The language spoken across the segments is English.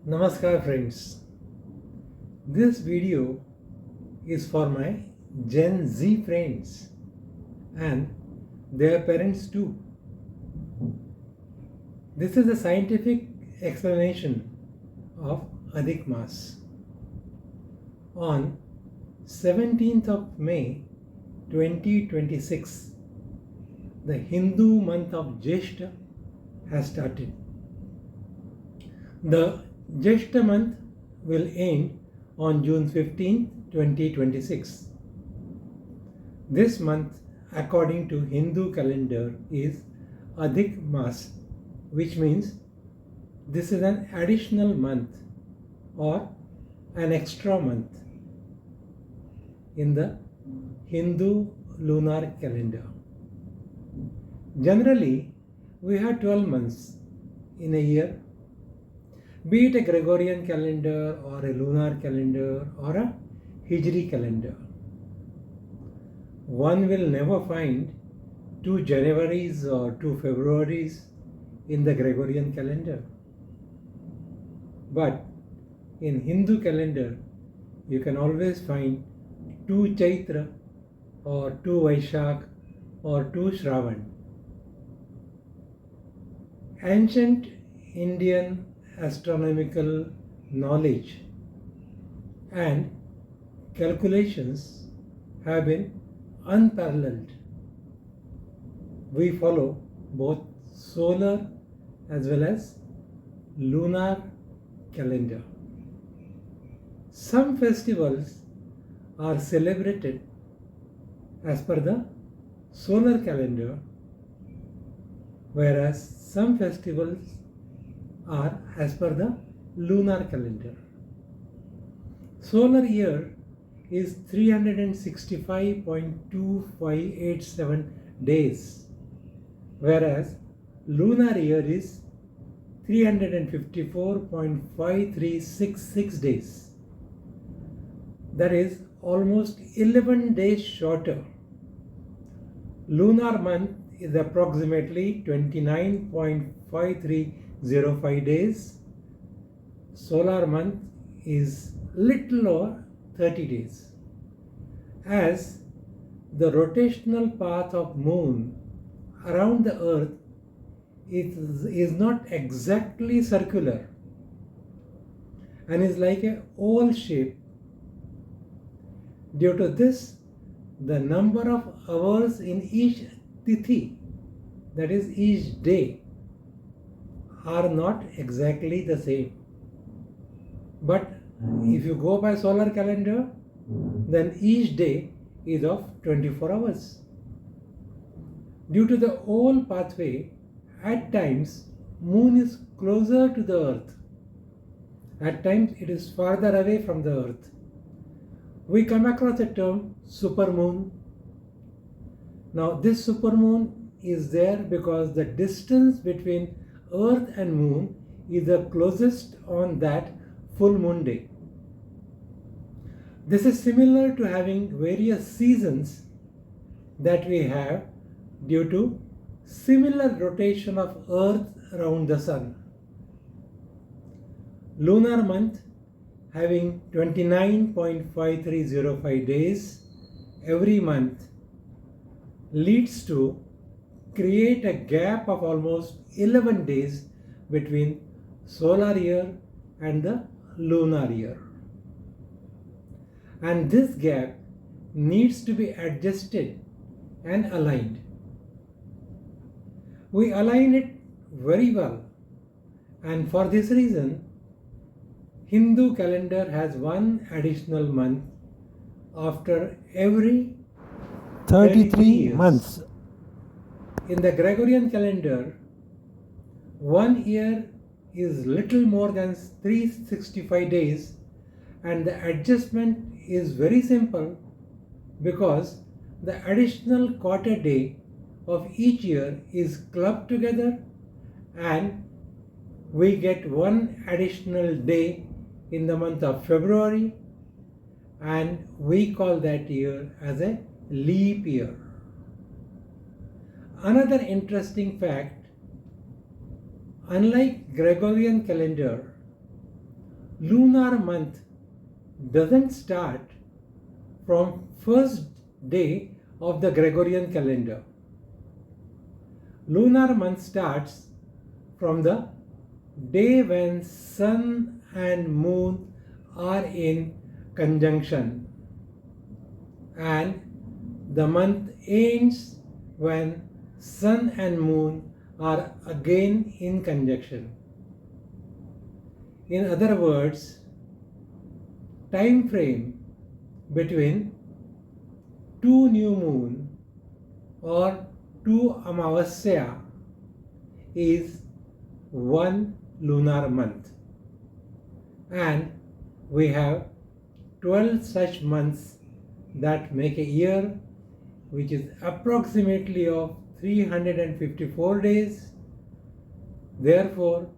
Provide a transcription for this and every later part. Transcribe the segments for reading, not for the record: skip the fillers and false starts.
Namaskar friends. This video is for my Gen Z friends and their parents too. This is the scientific explanation of Adhik Maas. On 17th of May 2026, the Hindu month of Jyeshtha has started. The Jyeshtha month will end on June 15, 2026. This month, according to Hindu calendar, is Adhik Maas, which means this is an additional month or an extra month in the Hindu lunar calendar. Generally, we have 12 months in a year, be it a Gregorian calendar or a lunar calendar or a Hijri calendar. One will never find 2 Januaries or 2 Februaries in the Gregorian calendar. But in Hindu calendar, you can always find 2 Chaitra or 2 Vaishak or 2 Shravan. Ancient Indian astronomical knowledge and calculations have been unparalleled. We follow both solar as well as lunar calendar. Some festivals are celebrated as per the solar calendar, whereas some festivals are as per the lunar calendar. Solar year is 365.2587 days, whereas lunar year is 354.5366 days. That is almost 11 days shorter. Lunar month is approximately 29.5305 days. Solar month is little over 30 days. As the rotational path of moon around the earth is not exactly circular and is like an oval shape. Due to this, the number of hours in each tithi, that is each day, are not exactly the same. But if you go by solar calendar, then each day is of 24 hours. Due to the oval pathway, at times moon is closer to the earth. At times it is farther away from the earth. We come across the term supermoon. Now this supermoon is there because the distance between earth and moon is the closest on that full moon day. This is similar to having various seasons that we have due to similar rotation of earth around the sun. Lunar month having 29.5305 days every month leads to create a gap of almost 11 days between solar year and the lunar year. And this gap needs to be adjusted and aligned. We align it very well, and for this reason, Hindu calendar has one additional month after every 33 years. Months. In the Gregorian calendar, 1 year is little more than 365 days, and the adjustment is very simple because the additional quarter day of each year is clubbed together and we get one additional day in the month of February, and we call that year as a leap year. Another interesting fact, unlike Gregorian calendar, lunar month doesn't start from first day of the Gregorian calendar. Lunar month starts from the day when sun and moon are in conjunction, and the month ends when sun and moon are again in conjunction. In other words, time frame between two new moon or two Amavasya is one lunar month, and we have 12 such months that make a year, which is approximately of 354 days. Therefore,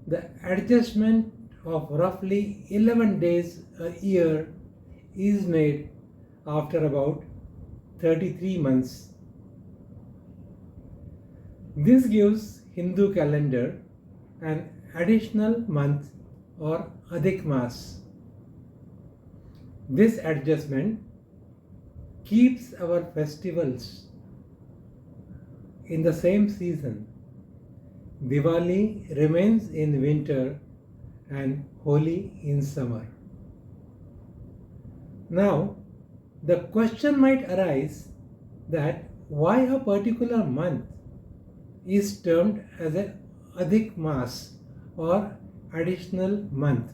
the adjustment of roughly 11 days a year is made after about 33 months. This gives Hindu calendar an additional month or Adhik Maas. This adjustment keeps our festivals in the same season. Diwali remains in winter and Holi in summer. Now, the question might arise that why a particular month is termed as an Adhik Maas or additional month.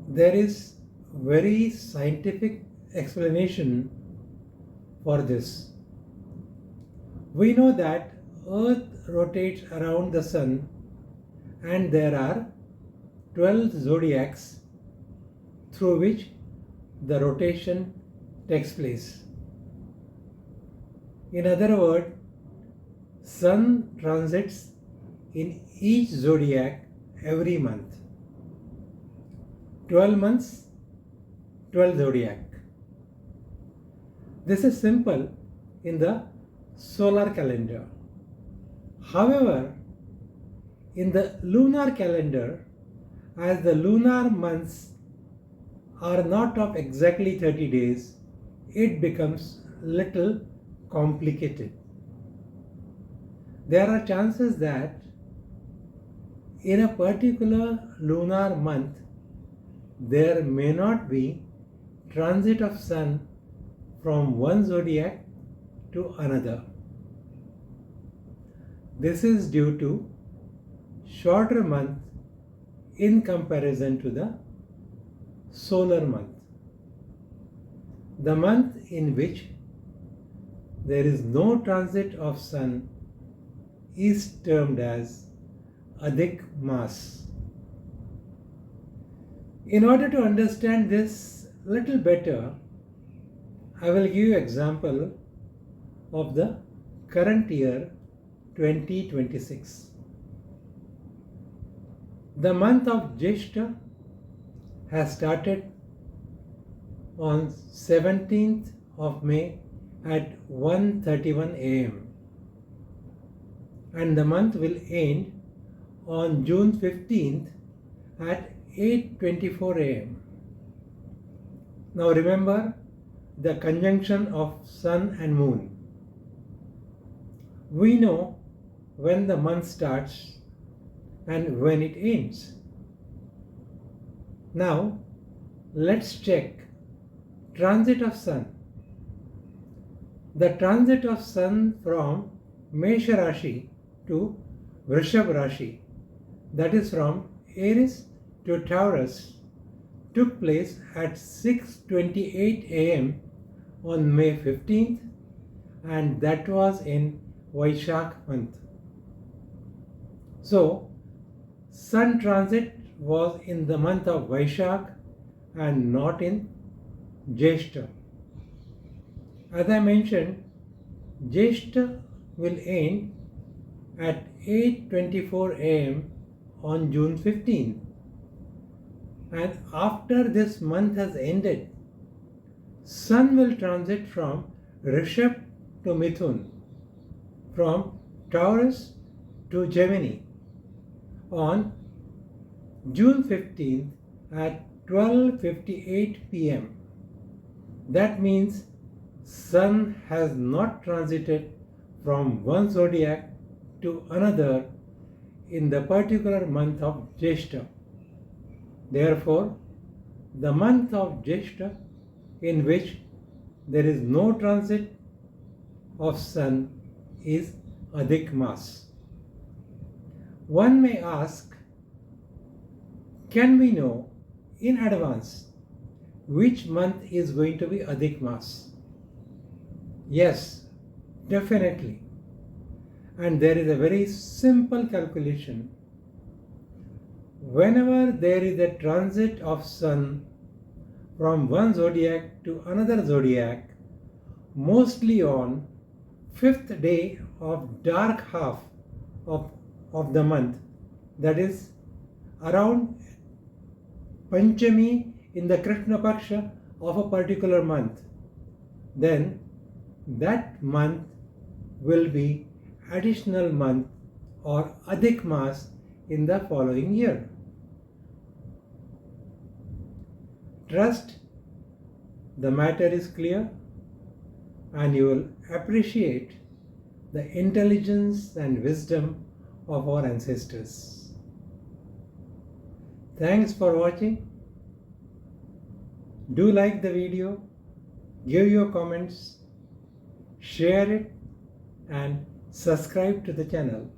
There is very scientific explanation for this. We know that Earth rotates around the Sun and there are 12 zodiacs through which the rotation takes place. In other words, Sun transits in each zodiac every month. 12 months, 12 zodiac. This is simple in the solar calendar. However, in the lunar calendar, as the lunar months are not of exactly 30 days, it becomes little complicated. There are chances that in a particular lunar month, there may not be transit of sun from one zodiac to another. This is due to shorter month in comparison to the solar month. The month in which there is no transit of sun is termed as Adhik Maas. In order to understand this little better, I will give you example of the current year 2026. The month of Jyeshtha has started on 17th of May at 1:31 am and the month will end on June 15th at 8:24 am. Now remember the conjunction of sun and moon. We know when the month starts and when it ends. Now let's check transit of sun. The transit of sun from Mesha Rashi to Vrishab Rashi, that is from Aries to Taurus, took place at 6:28 am on May 15th, and that was in Vaishakh month. So, sun transit was in the month of Vaishakh and not in Jyeshtha. As I mentioned, Jyeshtha will end at 8:24 am on June 15th. And after this month has ended, sun will transit from Rishabh to Mithun, from Taurus to Gemini on June 15th at 12:58 p.m. That means Sun has not transited from one zodiac to another in the particular month of Jyeshtha. Therefore, the month of Jyeshtha, in which there is no transit of Sun, is Adhik Maas. One may ask, can we know in advance which month is going to be Adhik Maas? Yes, definitely. And there is a very simple calculation. Whenever there is a transit of Sun from one zodiac to another zodiac, mostly on 5th day of dark half of the month, that is around Panchami in the Krishna Paksha of a particular month, then that month will be additional month or Adhik Maas in the following year. Trust the matter is clear and you will appreciate the intelligence and wisdom of our ancestors. Thanks for watching. Do like the video, give your comments, share it and subscribe to the channel.